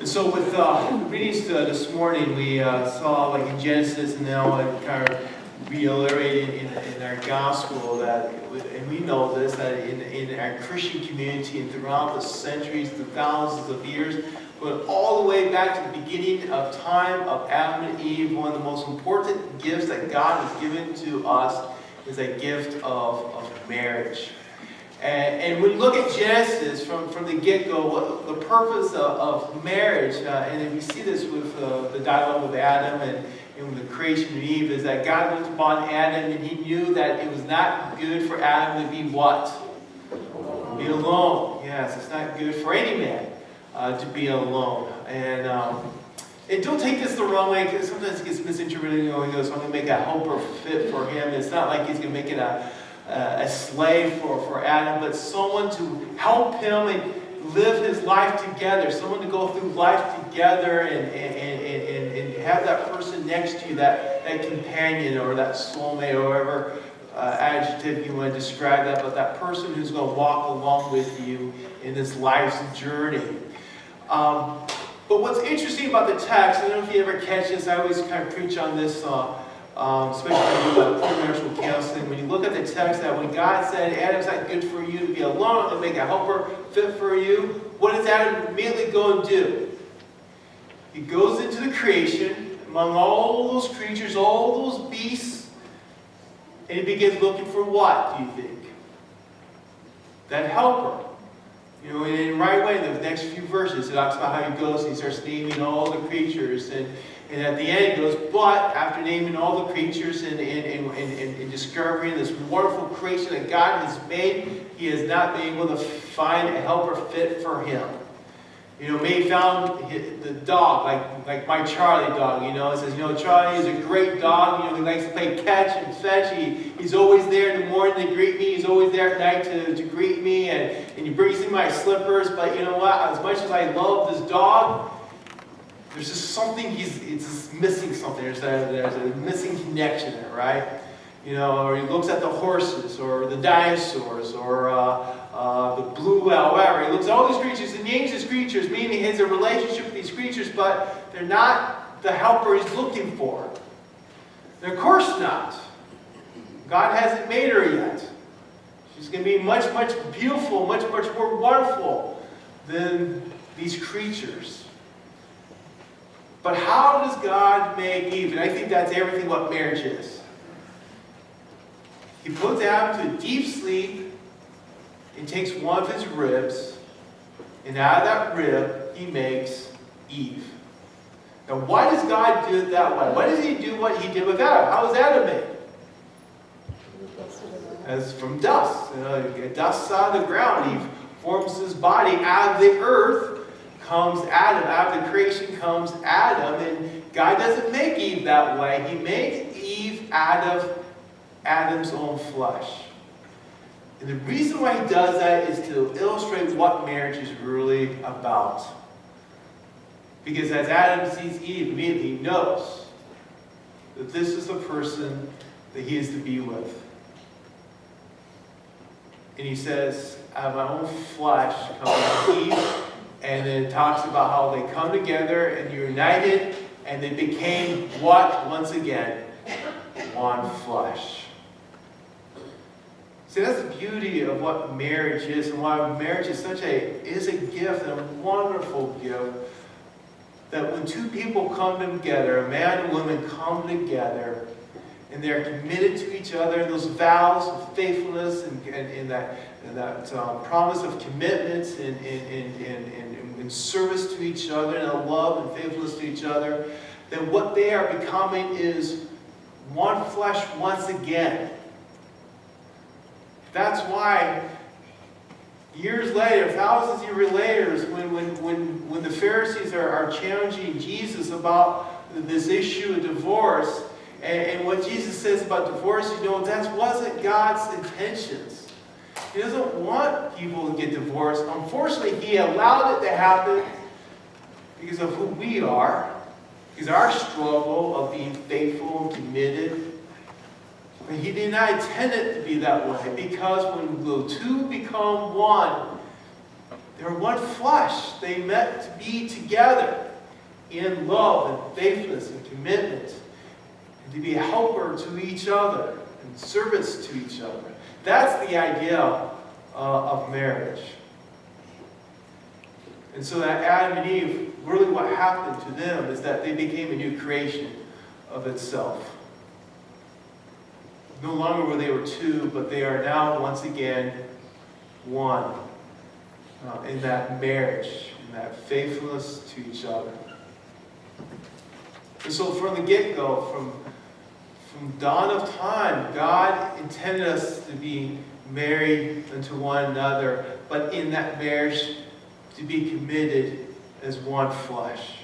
And so with readings this morning, we saw like in Genesis, and now it kind of reiterated in our gospel that, and we know this, that in our Christian community and throughout the centuries, the thousands of years, but all the way back to the beginning of time of Adam and Eve, one of the most important gifts that God has given to us is a gift of marriage. And when we look at Genesis from the get-go, the purpose of marriage, and we see this with the dialogue with Adam and with the creation of Eve, is that God looked upon Adam and he knew that it was not good for Adam to be what? Be alone. Yes, it's not good for any man to be alone. And don't take this the wrong way, because sometimes it gets misinterpreted. He goes, I'm going to make a helper fit for him. It's not like he's going to make it a slave for Adam, but someone to help him and live his life together, someone to go through life together and have that person next to you, that companion or that soulmate or whatever adjective you want to describe that, but that person who's going to walk along with you in this life's journey. But what's interesting about the text, I don't know if you ever catch this, I always kind of preach on this, especially when you do premarital counseling. When you look at the text, that when God said, Adam's not good for you to be alone, I'm going to make a helper fit for you, what does Adam immediately go and do? He goes into the creation, among all those creatures, all those beasts, and he begins looking for what, do you think? That helper. You know, in the right way, in the next few verses, it talks about how he goes and he starts naming all the creatures. And at the end, he goes, but after naming all the creatures and discovering this wonderful creation that God has made, he has not been able to find a helper fit for him. You know, maybe he found the dog, like my Charlie dog, you know. It says, you know, Charlie is a great dog. You know, he likes to play catch and fetch. He's always there in the morning to greet me. He's always there at night to greet me. And he brings me my slippers. But you know what? As much as I love this dog, there's just something, it's just missing something. There's a missing connection there, right? You know, or he looks at the horses, or the dinosaurs, or the blue whale, whatever. He looks at all these creatures and names these creatures, meaning he has a relationship with these creatures, but they're not the helper he's looking for. And of course not. God hasn't made her yet. She's going to be much, much beautiful, much, much more wonderful than these creatures. But how does God make Eve? And I think that's everything what marriage is. He puts Adam to a deep sleep and takes one of his ribs, and out of that rib, he makes Eve. Now, why does God do it that way? Why does he do what he did with Adam? How was Adam made? As from dust. Dust out of the ground. He forms his body out of the earth. Comes Adam. Out of the creation comes Adam. And God doesn't make Eve that way. He makes Eve out of Adam's own flesh. And the reason why he does that is to illustrate what marriage is really about. Because as Adam sees Eve, immediately he knows that this is the person that he is to be with. And he says, out of my own flesh comes Eve. And then it talks about how they come together and united, and they became what? Once again, one flesh. See, that's the beauty of what marriage is, and why marriage is is a gift, and a wonderful gift. That when two people come together, a man and woman come together, and they're committed to each other, and those vows of faithfulness and that promise of commitment and service to each other, and a love and faithfulness to each other, then what they are becoming is one flesh once again. That's why years later, thousands of years later, when the Pharisees are challenging Jesus about this issue of divorce, and what Jesus says about divorce, you know, that wasn't God's intentions. He doesn't want people to get divorced. Unfortunately, he allowed it to happen because of who we are, because of our struggle of being faithful and committed. But he did not intend it to be that way, because when the two become one, They're one flesh. They met to be together in love and faithfulness and commitment, and to be a helper to each other and servants to each other. That's the idea of marriage. And so that Adam and Eve, really what happened to them is that they became a new creation of itself. No longer were they two, but they are now once again one in that marriage, in that faithfulness to each other. And so from the get-go, from dawn of time, God intended us to be married unto one another, but in that marriage to be committed as one flesh.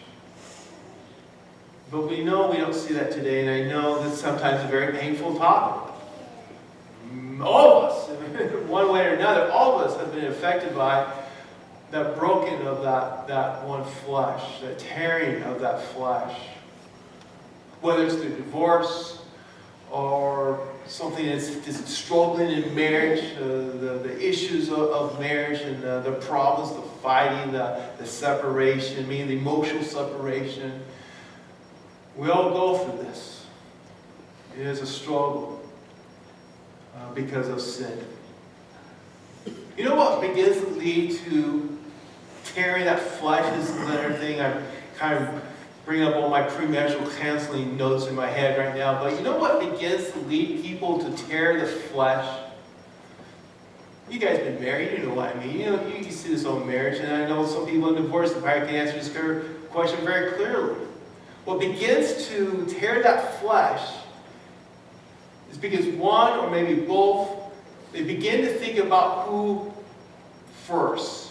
But we know we don't see that today, and I know that's sometimes a very painful topic. All of us, one way or another, all of us have been affected by that broken of that one flesh, that tearing of that flesh. Whether it's through divorce or something that's struggling in marriage, the issues of marriage and the problems, the fighting, the separation, the emotional separation. We all go through this. It is a struggle because of sin. You know what begins to lead to tearing that flesh? This is another thing I'm kind of bringing up all my premarital counseling notes in my head right now. But you know what begins to lead people to tear the flesh? You guys have been married, you know what I mean. You see this whole marriage, and I know some people in divorce that probably can answer this question very clearly. What begins to tear that flesh is because one or maybe both, they begin to think about who first.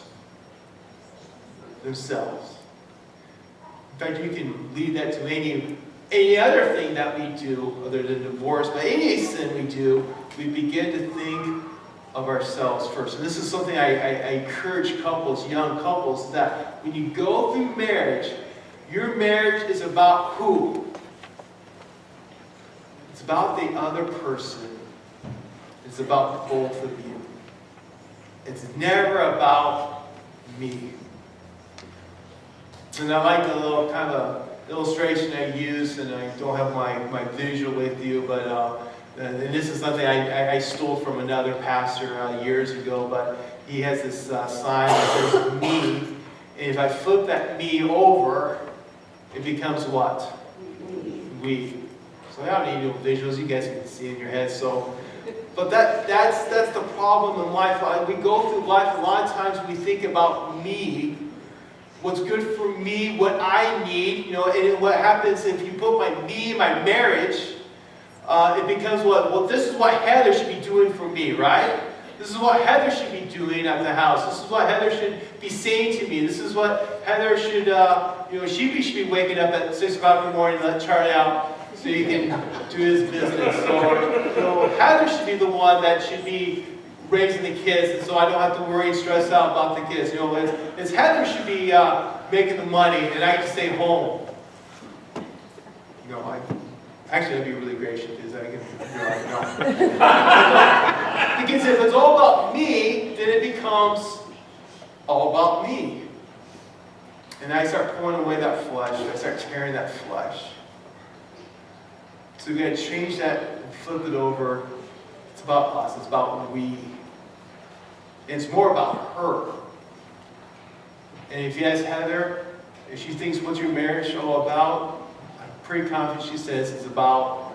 Themselves. In fact, you can lead that to any other thing that we do other than divorce, but any sin we do, we begin to think of ourselves first. And this is something I encourage couples, young couples, that when you go through marriage, your marriage is about who? It's about the other person. It's about both of you. It's never about me. And I like the little kind of illustration I use, and I don't have my visual with you, but and this is something I stole from another pastor years ago, but he has this sign that says me, and if I flip that me over, it becomes what? We. So I don't need no visuals, you guys can see in your head. So, but that's the problem in life. We go through life, a lot of times we think about me, what's good for me, what I need, and what happens if you put me in my marriage, it becomes what? Well, this is what Heather should be doing for me, right? This is what Heather should be doing at the house. This is what Heather should be saying to me. This is what Heather should, she should be waking up at 6 o'clock in the morning, let Charlie out so he can do his business. Or, Heather should be the one that should be raising the kids, and so I don't have to worry and stress out about the kids. It's Heather should be making the money, and I can stay home. Actually, that'd be really gracious because I can. Because if it's all about me, then it becomes all about me, and I start pulling away that flesh. I start tearing that flesh. So we got to change that and flip it over. It's about us. It's about we. And it's more about her. And if you ask Heather, if she thinks what's your marriage all about, I'm pretty confident she says it's about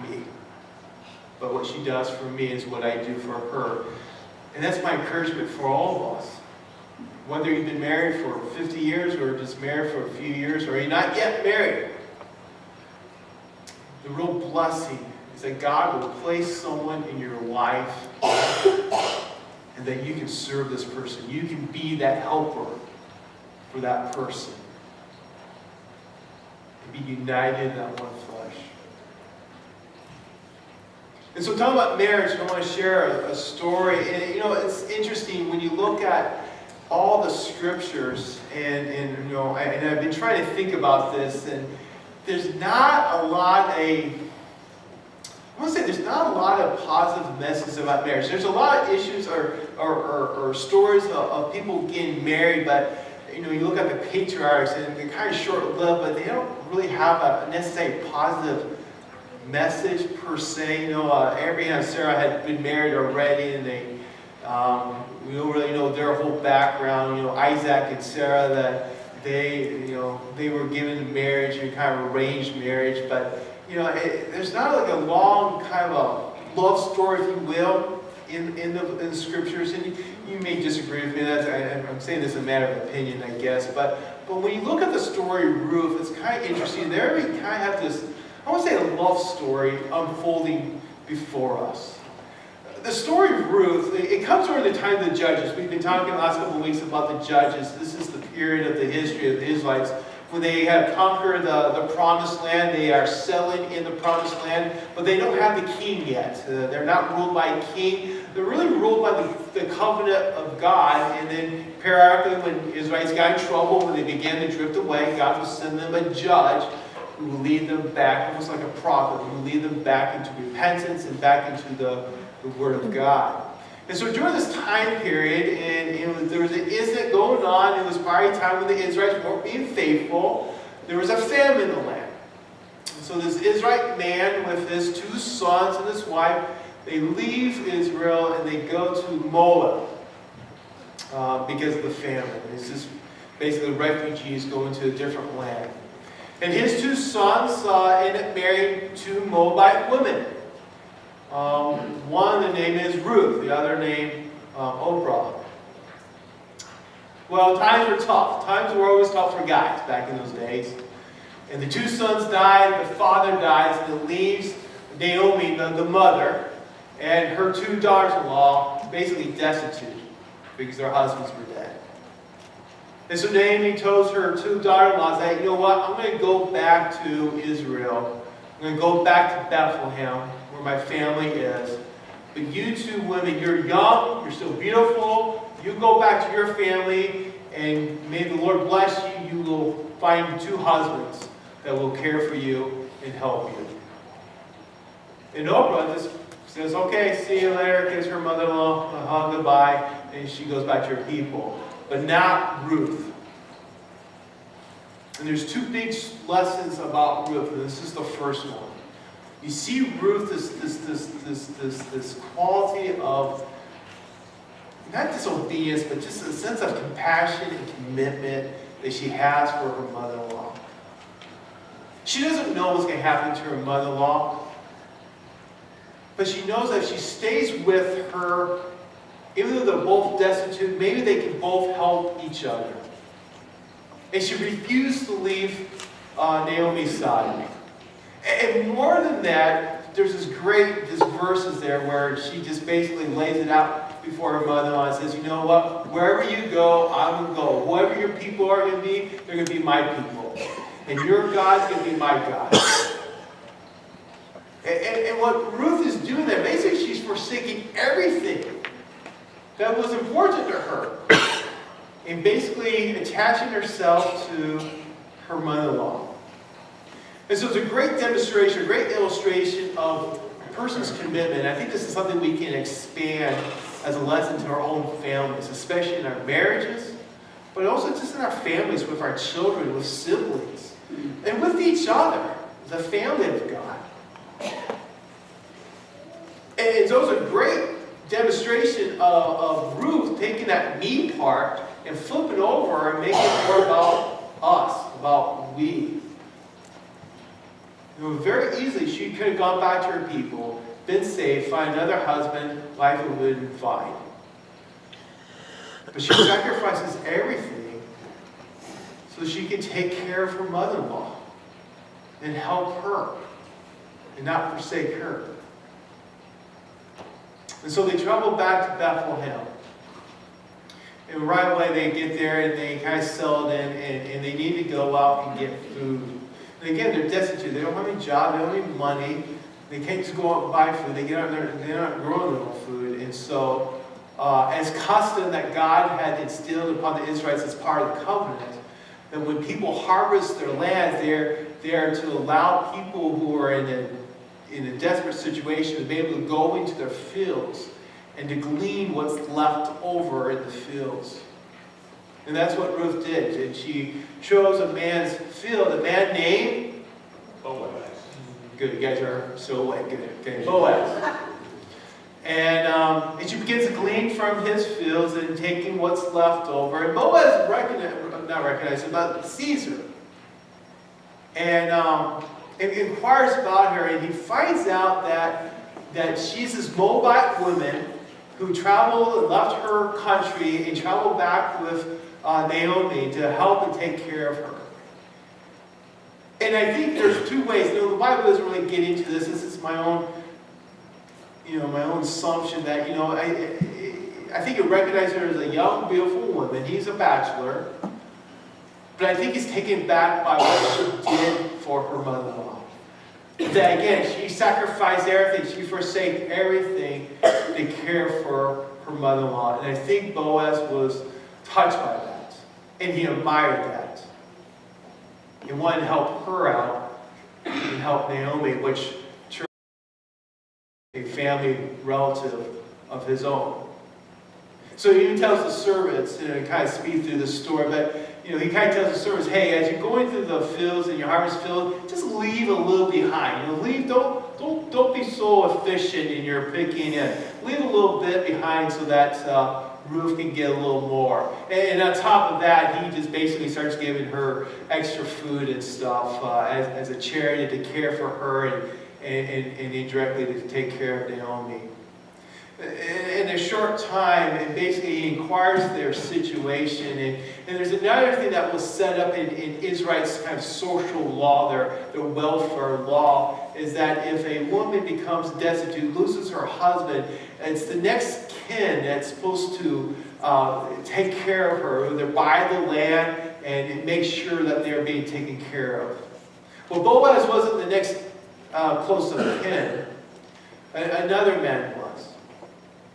me. But what she does for me is what I do for her. And that's my encouragement for all of us. Whether you've been married for 50 years or just married for a few years or you're not yet married, the real blessing is that God will place someone in your life and that you can serve this person. You can be that helper for that person. And be united in that one flesh. And so talking about marriage, I want to share a story. And it's interesting when you look at all the scriptures and I've been trying to think about this, and there's not a lot there's not a lot of positive messages about marriage. There's a lot of issues or or stories of people getting married, but you look at the patriarchs and they're kind of short-lived, but they don't really have a necessarily positive message per se. Abraham and Sarah had been married already, and we don't really know their whole background. Isaac and Sarah, that they were given in marriage, kind of arranged marriage, but there's not like a long kind of a love story, if you will, in the scriptures. And you may disagree with me. I'm saying this is a matter of opinion, I guess. But when you look at the story of Ruth, it's kind of interesting. There we kind of have this, I want to say, a love story unfolding before us. The story of Ruth, it comes during the time of the Judges. We've been talking the last couple of weeks about the Judges. This is the period of the history of the Israelites when they have conquered the Promised Land. They are settling in the Promised Land, but they don't have the king yet. They're not ruled by a king. They're really ruled by the covenant of God. And then periodically, when Israelites got in trouble, when they began to drift away, God will send them a judge who will lead them back, almost like a prophet, who will lead them back into repentance and back into the Word of God. And so during this time period, and there was an incident going on. It was probably a time when the Israelites weren't being faithful. There was a famine in the land. And so this Israelite man with his 2 sons and his wife, they leave Israel and they go to Moab because of the famine. It's just basically refugees going to a different land. And his 2 sons end up marrying 2 Moabite women. One, the name is Ruth. The other name, Oprah. Well, times were tough. Times were always tough for guys back in those days. And the 2 sons died, the father dies, and it leaves Naomi, the mother, and her 2 daughters-in-law basically destitute because their husbands were dead. And so Naomi tells her 2 daughters-in-law that, you know what, I'm going to go back to Israel. I'm going to go back to Bethlehem, where my family is. But you 2 women, you're young, you're still beautiful. You go back to your family, and may the Lord bless you. You will find 2 husbands that will care for you and help you. And Oprah just says, okay, see you later, gives her mother-in-law a hug goodbye, and she goes back to her people. But not Ruth. And there's 2 big lessons about Ruth, and this is the first one. You see Ruth, this quality of not disobedience, but just a sense of compassion and commitment that she has for her mother-in-law. She doesn't know what's going to happen to her mother-in-law, but she knows that if she stays with her, even though they're both destitute, maybe they can both help each other. And she refused to leave Naomi's side. And more than that, there's this verses there where she just basically lays it out before her mother-in-law and says, you know what, wherever you go, I will go. Whoever your people are going to be, they're going to be my people. And your God's going to be my God. And what Ruth is doing there, basically she's forsaking everything that was important to her. And basically attaching herself to her mother-in-law. And so it's a great demonstration, a great illustration of a person's commitment. I think this is something we can expand as a lesson to our own families, especially in our marriages, but also just in our families, with our children, with siblings, and with each other, the family of God. And so it's a great demonstration of Ruth taking that me part and flipping over and making it more about us, about we. Very easily, she could have gone back to her people, been saved, find another husband, life would have been fine. But she sacrifices everything so she can take care of her mother-in-law and help her and not forsake her. And so they travel back to Bethlehem. And right away they get there and they kind of settle in and they need to go out and get food. And again, they're destitute. They don't have any job. They don't have any money. They can't just go out and buy food. They get out there, they're not growing their own food. And so, as custom that God had instilled upon the Israelites as part of the covenant, that when people harvest their land, they are to allow people who are in a desperate situation to be able to go into their fields and to glean what's left over in the fields. And that's what Ruth did. And she chose a man's field, a man named Boaz. Good, you guys are so good. Okay, Boaz. And she begins to glean from his fields and taking what's left over. And Boaz sees her. And inquires about her, and he finds out that she's this Moabite woman who traveled and left her country and traveled back with Naomi to help and take care of her. And I think there's two ways. You know, the Bible doesn't really get into this. This is my own, my own assumption that, I think it recognizes her as a young, beautiful woman. He's a bachelor. But I think he's taken back by what she did for her mother-in-law. That again, she sacrificed everything. She forsake everything to care for her mother-in-law. And I think Boaz was touched by that. And he admired that. He wanted to help her out and help Naomi, which turned a family relative of his own. So he even tells the servants, kind of speed through the story, but he kind of tells the servants, hey, as you're going through the fields and your harvest field, just leave a little behind. Don't be so efficient in your picking, and leave a little bit behind so that Ruth can get a little more. And on top of that, he just basically starts giving her extra food and stuff as a charity to care for her and indirectly to take care of Naomi. In a short time, and basically he inquires their situation. And there's another thing that was set up in Israel's kind of social law, their welfare law, is that if a woman becomes destitute, loses her husband, it's the next kin that's supposed to take care of her, either buy the land and make sure that they're being taken care of. Well, Boaz wasn't the next close of kin. Another man was.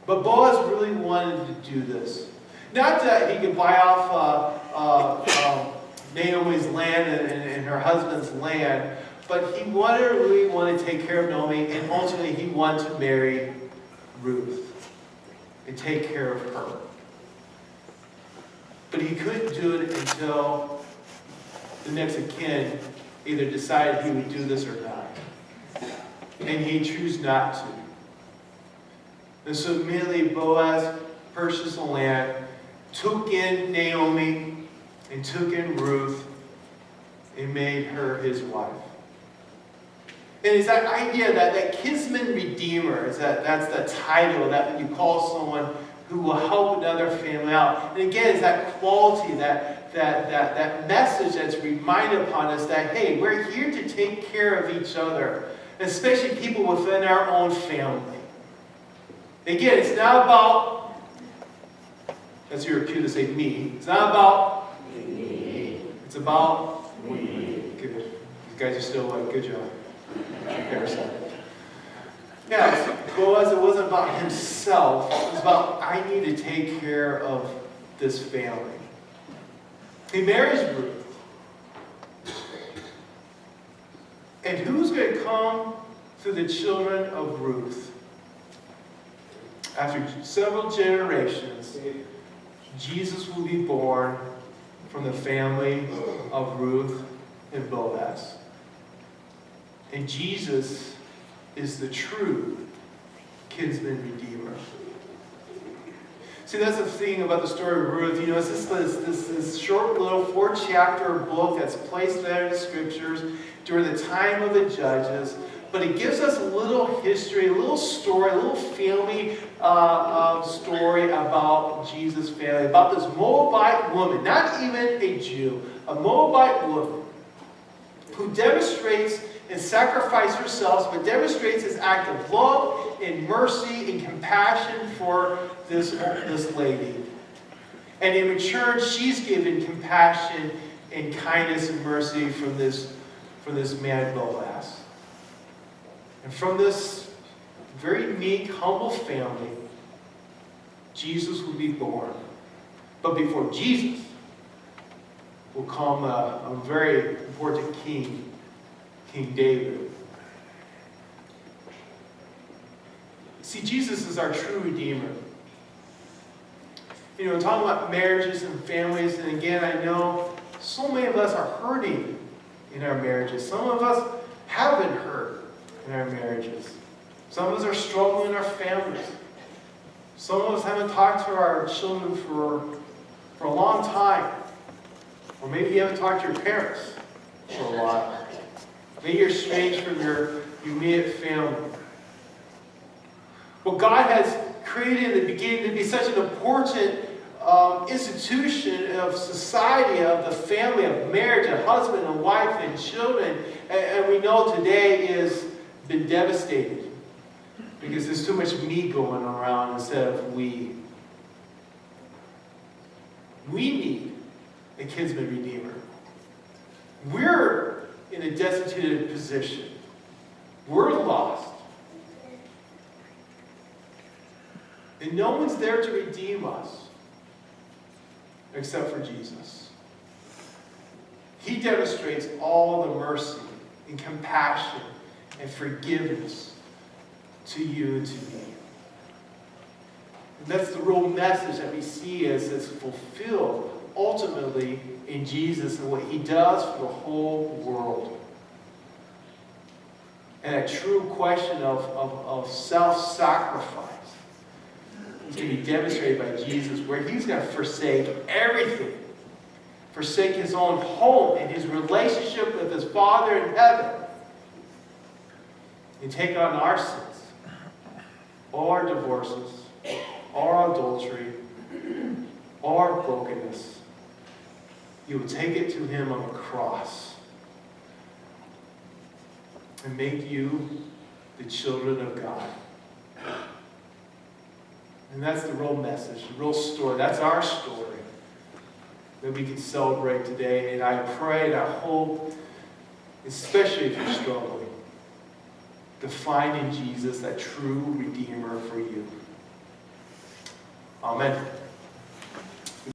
But Boaz really wanted to do this. Not that he could buy off Naomi's land and her husband's land, but he really wanted to take care of Naomi, and ultimately he wanted to marry Ruth and take care of her. But he couldn't do it until the next of kin either decided he would do this or not. And he chose not to. And so immediately Boaz purchased the land, took in Naomi, and took in Ruth, and made her his wife. And it's that idea that kinsman redeemer, that's the title that you call someone who will help another family out. And again, it's that quality, that message that's reminded upon us that, hey, we're here to take care of each other, especially people within our own family. Again, it's not about, that's your cue to say me. It's not about me. It's about we. Good. You guys are still like, good job. Yeah, Boaz, it wasn't about himself. It was about, I need to take care of this family. He marries Ruth. And who's going to come through the children of Ruth? After several generations, Jesus will be born from the family of Ruth and Boaz. And Jesus is the true kinsman redeemer. See, that's the thing about the story of Ruth. It's this short little 4-chapter book that's placed there in the scriptures during the time of the judges. But it gives us a little history, a little story, a little family story about Jesus' family, about this Moabite woman, not even a Jew, a Moabite woman who demonstrates and sacrifices herself, but demonstrates this act of love and mercy and compassion for this lady. And in return, she's given compassion and kindness and mercy from this man Boaz. And from this very meek, humble family, Jesus will be born. But before Jesus will come a very important king, King David. See, Jesus is our true Redeemer. You know, talking about marriages and families, and again, I know so many of us are hurting in our marriages. Some of us have been hurt in our marriages. Some of us are struggling in our families. Some of us haven't talked to our children for a long time. Or maybe you haven't talked to your parents for a while. Maybe you're estranged from your immediate family. Well, God has created in the beginning to be such an important institution of society, of the family, of marriage, a husband and wife and children. And we know today has been devastated because there's too much me going around instead of we. We need a kinsman redeemer. We're in a destitute position. We're lost. And no one's there to redeem us except for Jesus. He demonstrates all the mercy and compassion and forgiveness to you and to me. And that's the real message that we see as it's fulfilled ultimately in Jesus and what he does for the whole world. And a true question of self-sacrifice is going to be demonstrated by Jesus, where he's going to forsake everything. Forsake his own home and his relationship with his Father in heaven. And take on our sins, all our divorces, all our adultery, all our brokenness. He will take it to him on the cross and make you the children of God. And that's the real message, the real story. That's our story that we can celebrate today. And I pray and I hope, especially if you're struggling, to find in Jesus that true Redeemer for you. Amen.